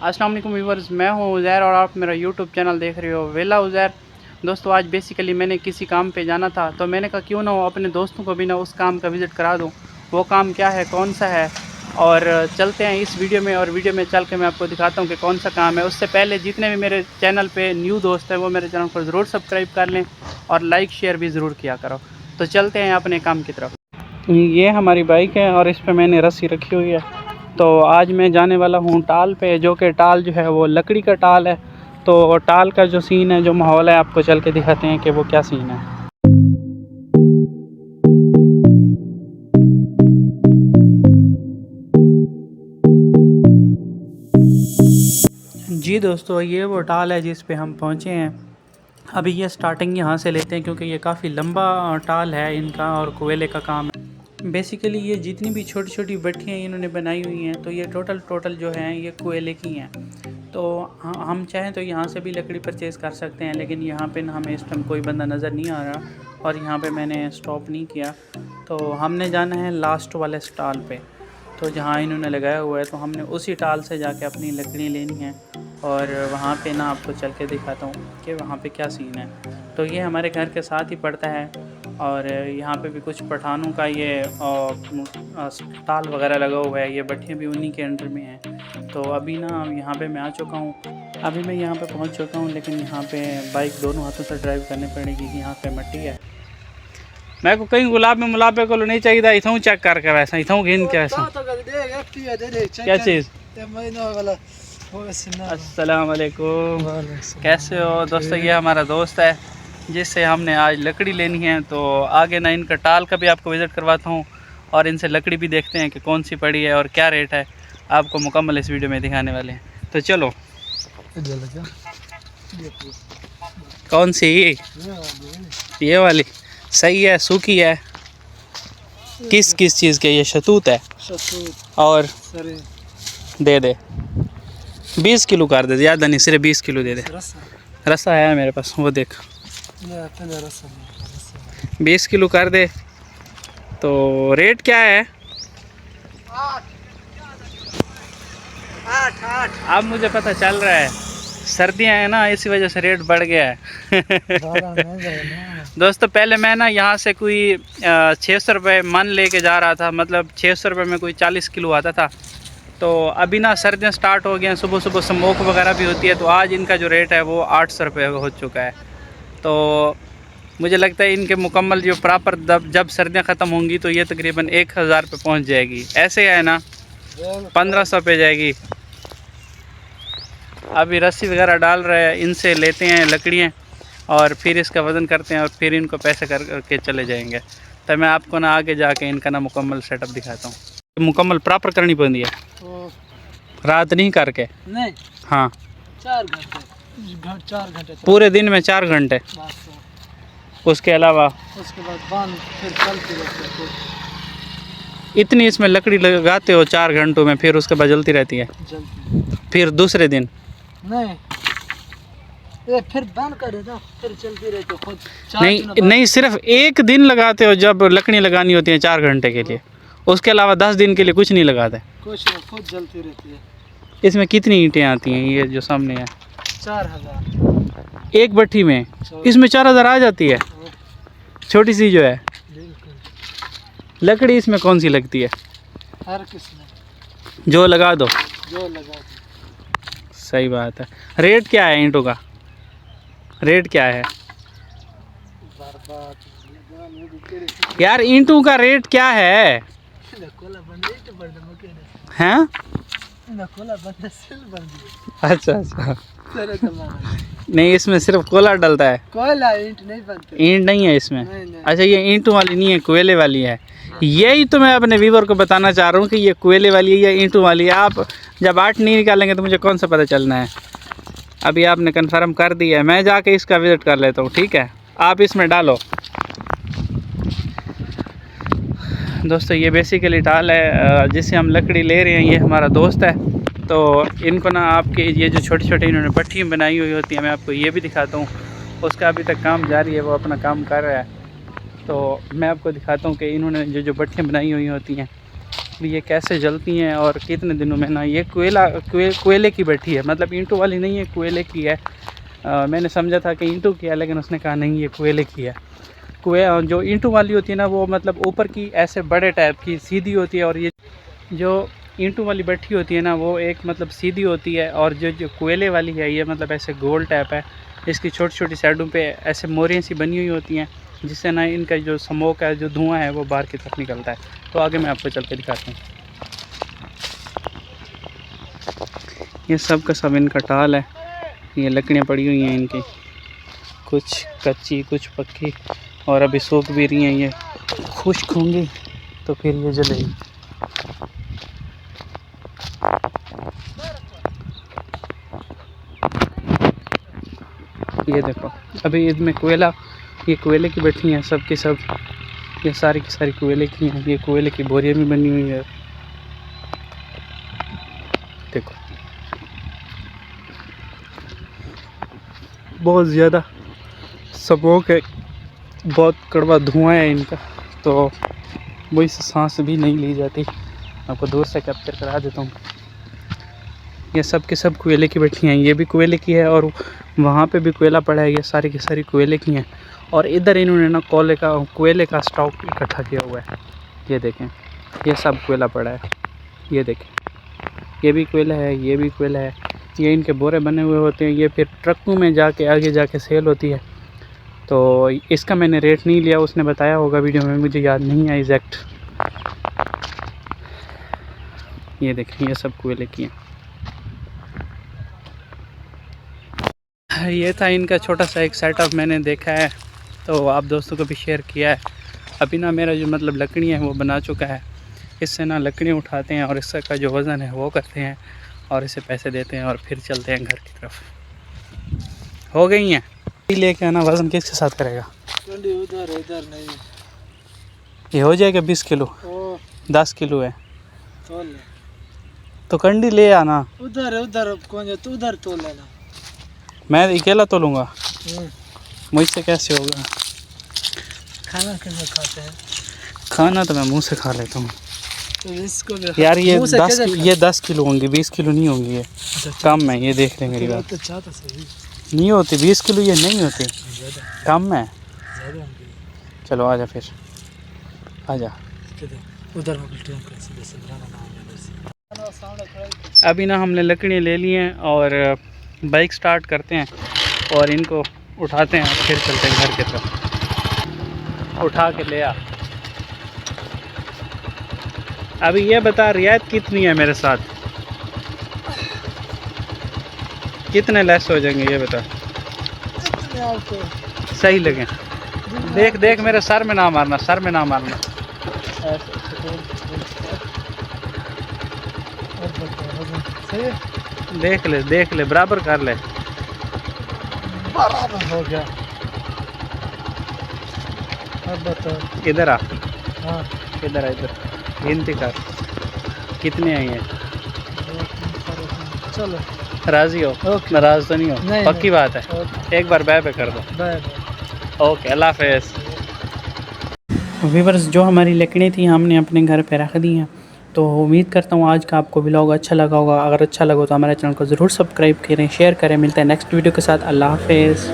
अस्सलाम वालेकुम व्यूअर्स, मैं हूं उज़ैर और आप मेरा यूट्यूब चैनल देख रहे हो वेला उज़ैर। दोस्तों, आज बेसिकली मैंने किसी काम पे जाना था, तो मैंने कहा क्यों ना हो अपने दोस्तों को भी ना उस काम का विज़िट करा दूं। वो काम क्या है, कौन सा है, और चलते हैं इस वीडियो में। और वीडियो में चल के मैं आपको दिखाता हूं कि कौन सा काम है। उससे पहले जितने भी मेरे चैनल पर न्यू दोस्त हैं वो मेरे चैनल को ज़रूर सब्सक्राइब कर लें और लाइक शेयर भी ज़रूर किया करो। तो चलते हैं अपने काम की तरफ। ये हमारी बाइक है और इस पर मैंने रस्सी रखी हुई है। तो आज मैं जाने वाला हूँ टाल पे, जो कि टाल जो है वो लकड़ी का टाल है। तो टाल का जो सीन है, जो माहौल है, आपको चल के दिखाते हैं कि वो क्या सीन है। जी दोस्तों, ये वो टाल है जिस पे हम पहुँचे हैं। अभी ये स्टार्टिंग यहाँ से लेते हैं क्योंकि ये काफ़ी लंबा टाल है इनका और कोयले का काम है। बेसिकली ये जितनी भी छोटी छोटी भट्टियाँ इन्होंने बनाई हुई हैं, तो ये टोटल जो हैं ये कोयले की हैं। तो हम चाहें तो यहाँ से भी लकड़ी परचेज़ कर सकते हैं, लेकिन यहाँ पे ना हमें इस टाइम कोई बंदा नज़र नहीं आ रहा और यहाँ पे मैंने स्टॉप नहीं किया। तो हमने जाना है लास्ट वाले स्टॉल पे, तो जहाँ इन्होंने लगाया हुआ है, तो हमने उसी टाल से जाके अपनी लकड़ी लेनी है। और वहाँ पे ना आपको चल के दिखाता हूँ कि वहाँ पे क्या सीन है। तो ये हमारे घर के साथ ही पड़ता है और यहाँ पे भी कुछ पठानों का ये टाल वगैरह लगा हुआ है। ये भट्टियाँ भी उन्हीं के अंडर में हैं। तो अभी ना यहाँ पे मैं आ चुका हूँ। अभी मैं यहाँ पे पहुँच चुका हूँ, लेकिन यहाँ पे बाइक दोनों हाथों से ड्राइव करनी पड़ेगी कि यहाँ पे मट्टी है। मैं को कहीं गुलाब में मुलाबे को नहीं चाहिए, इथों चेक करके वैसा इथों गिन के वैसा क्या चीज़। अस्सलाम वालेकुम, कैसे हो दोस्तों। ये हमारा दोस्त है जिससे हमने आज लकड़ी लेनी है। तो आगे ना इनका टाल का भी आपको विज़िट करवाता हूँ और इनसे लकड़ी भी देखते हैं कि कौन सी पड़ी है और क्या रेट है। आपको मुकम्मल इस वीडियो में दिखाने वाले हैं। तो चलो। कौन सी? ये वाली सही है, सूखी है। किस किस चीज़ के? ये शतूत है। और दे दे 20 किलो कर दे, ज़्यादा नहीं, सिर्फ 20 किलो दे दे। रस्सा है मेरे पास, वो देख 20 किलो कर दे। तो रेट क्या है? 8। अब मुझे पता चल रहा है, सर्दियाँ हैं ना, इसी वजह से रेट बढ़ गया है। दोस्तों, पहले मैं ना यहाँ से कोई 600 रुपये मन लेके जा रहा था, मतलब 600 रुपये में कोई 40 किलो आता था। तो अभी ना सर्दियाँ स्टार्ट हो गई हैं, सुबह सुबह स्मोक वगैरह भी होती है, तो आज इनका जो रेट है वो 800 रुपये हो चुका है। तो मुझे लगता है इनके मुकम्मल जो प्रॉपर जब सर्दियाँ ख़त्म होंगी तो ये तकरीबन 1000 पे पहुँच जाएगी। ऐसे है ना, 1500 पे जाएगी। अभी रस्सी वगैरह डाल रहे हैं, इनसे लेते हैं लकड़ियाँ और फिर इसका वज़न करते हैं और फिर इनको पैसे करके चले जाएंगे। तो मैं आपको ना आगे जाके इनका ना मुकम्मल सेटअप दिखाता हूँ। मुकम्मल प्रॉपर करनी पड़ती है, रात नहीं करके। नहीं, हाँ 4 घंटे पूरे दिन में 4 घंटे। उसके अलावा उसके बाद बांध फिर चलती रहती है। इतनी इसमें लकड़ी लगाते हो 4 घंटों में, फिर उसके बाद जलती रहती है। फिर दूसरे दिन नहीं, ये फिर बंद कर देना, फिर चलती रहती है खुद। नहीं, सिर्फ एक दिन लगाते हो जब लकड़ियाँ लगानी होती हैं 4 घंटे के लिए। उसके अलावा 10 दिन के लिए कुछ नहीं लगाते, कुछ नहीं, खुद जलती रहती है। इसमें कितनी ईंटें आती हैं? ये जो सामने है 4000 एक भट्टी में। इसमें 4000 आ जाती है, छोटी सी जो है लकड़ी। इसमें कौन सी लगती है? हर किस्म जो लगा दो, जो लगा दो। सही बात है। रेट क्या है ईंटों का? रेट क्या है यार, ईंटों का रेट क्या है? हैं? अच्छा नहीं, इसमें सिर्फ कोयला डलता है, कोयला, ईंट नहीं बनती। ईंट नहीं है इसमें? नहीं। अच्छा, ये ईंटों वाली नहीं है, कोयले वाली है। यही तो मैं अपने व्यूवर को बताना चाह रहा हूँ कि ये कोयले वाली है या ईंटों वाली है। आप जब 8 नहीं निकालेंगे तो मुझे कौन सा पता चलना है। अभी आपने कंफर्म कर दिया है, मैं जाके इसका विज़िट कर लेता हूँ, ठीक है? आप इसमें डालो। दोस्तों, ये बेसिकली टाल है जिससे हम लकड़ी ले रहे हैं। ये हमारा दोस्त है। तो इनको ना आपके ये जो छोटी छोटी इन्होंने भट्टियाँ बनाई हुई होती हैं, मैं आपको ये भी दिखाता हूँ। उसका अभी तक काम जारी है, वो अपना काम कर रहा है। तो मैं आपको दिखाता हूँ कि इन्होंने जो भट्टियाँ बनाई हुई होती हैं सीरियसली ये कैसे जलती हैं और कितने दिनों में ना। ये कोयले की भट्टी है, मतलब ईंटों वाली नहीं है, कोयले की है। मैंने समझा था कि ईंटों की है, लेकिन उसने कहा नहीं ये कोयले की है। जो ईंटों वाली होती है ना वो मतलब ऊपर की ऐसे बड़े टाइप की सीधी होती है, और ये जो ईंटों वाली भट्टी होती है ना वो एक मतलब सीधी होती है, और जो कोयले वाली है ये मतलब ऐसे गोल टाइप है। इसकी छोटी छोटी साइडों पे ऐसे मोरियाँ सी बनी हुई होती हैं, जिससे ना इनका जो स्मोक है, जो धुआं है वो बाहर की तरफ निकलता है। तो आगे मैं आपको चल के दिखाता हूँ। ये सब का सब इनका टाल है। ये लकड़ियाँ पड़ी हुई हैं इनकी, कुछ कच्ची कुछ पक्की, और अभी सूख भी रही हैं। ये खुश्क होंगी तो फिर ये जलेगी। ये देखो अभी इसमें कोयला, ये कोयले की भट्टी हैं सब की सब। ये सारी की सारी कोयले की हैं। ये कोयले की बोरियां भी बनी हुई है। देखो बहुत ज़्यादा स्मोक है, बहुत कड़वा धुआं है इनका, तो वही से सांस भी नहीं ली जाती। आपको दूर से कैप्चर करा देता हूँ। ये सब के सब कोयले की भट्टी हैं। ये भी कोयले की है, और वहाँ पे भी कोयला पड़ा है। ये सारी की सारी कोयले की हैं, और इधर इन्होंने ना कोयले का स्टॉक इकट्ठा किया हुआ है। ये देखें ये सब कोयला पड़ा है। ये देखें ये भी कोयला है, ये भी कोयला है। ये इनके बोरे बने हुए होते हैं। ये फिर ट्रकों में जाके आगे जाके सेल होती है। तो इसका मैंने रेट नहीं लिया, उसने बताया होगा वीडियो में, मुझे याद नहीं है एग्जैक्ट। ये देखें ये सब कोयले की हैं। ये था इनका छोटा सा एक सेटअप, मैंने देखा है तो आप दोस्तों को भी शेयर किया है। अभी ना मेरा जो मतलब लकड़ियाँ है वो बना चुका है। इससे ना लकड़ियाँ उठाते हैं और इसका जो वज़न है वो करते हैं, और इसे पैसे देते हैं, और फिर चलते हैं घर की तरफ। हो गई हैं लेके आना। वज़न किसके साथ करेगा? उधर इधर नहीं, ये हो जाएगा 20 किलो, 10 किलो है तो कंडी ले आना। उधर उधर कौन तू उधर तोल लेना, मैं अकेला तोलूँगा, मुझसे कैसे होगा? खाना कैसे खाते हैं? खाना तो मैं मुंह से खा लेता हूँ। तो इसको भी यार ये 10 किलो होंगी, 20 किलो नहीं होंगी। ये कम है, ये देख रहे मेरी बात। तो चाहता सही नहीं होती 20 किलो, ये नहीं होती, कम है। चलो आजा फिर, आजा। उधर अभी ना हमने लकड़ियाँ ले ली हैं और बाइक स्टार्ट करते हैं और इनको उठाते हैं, फिर चलते हैं घर की तरफ। उठा के ले आ। अभी ये बता रियायत कितनी है मेरे साथ, कितने लेस हो जाएंगे ये बता, सही लगे। देख देख मेरे सर में ना मारना, सर में ना मारना। देख ले बराबर कर ले। बराबर हो गया। अब बता, इधर आ। हाँ इधर आ, इधर गिनती कर कितने आई हैं। चलो राजी हो? नाराज तो नहीं हो? नहीं, पक्की नहीं। बात है। एक बार बाय कर दो। बाय। ओके अल्लाह हाफ़िज़। व्यूअर्स जो हमारी लकड़ी थी हमने अपने घर पे रख दी हैं, तो उम्मीद करता हूँ आज का आपको व्लॉग अच्छा लगा होगा। अगर अच्छा लगा तो हमारे चैनल को ज़रूर सब्सक्राइब करें, शेयर करें। मिलते हैं नेक्स्ट वीडियो के साथ। अल्लाह हाफ़िज़।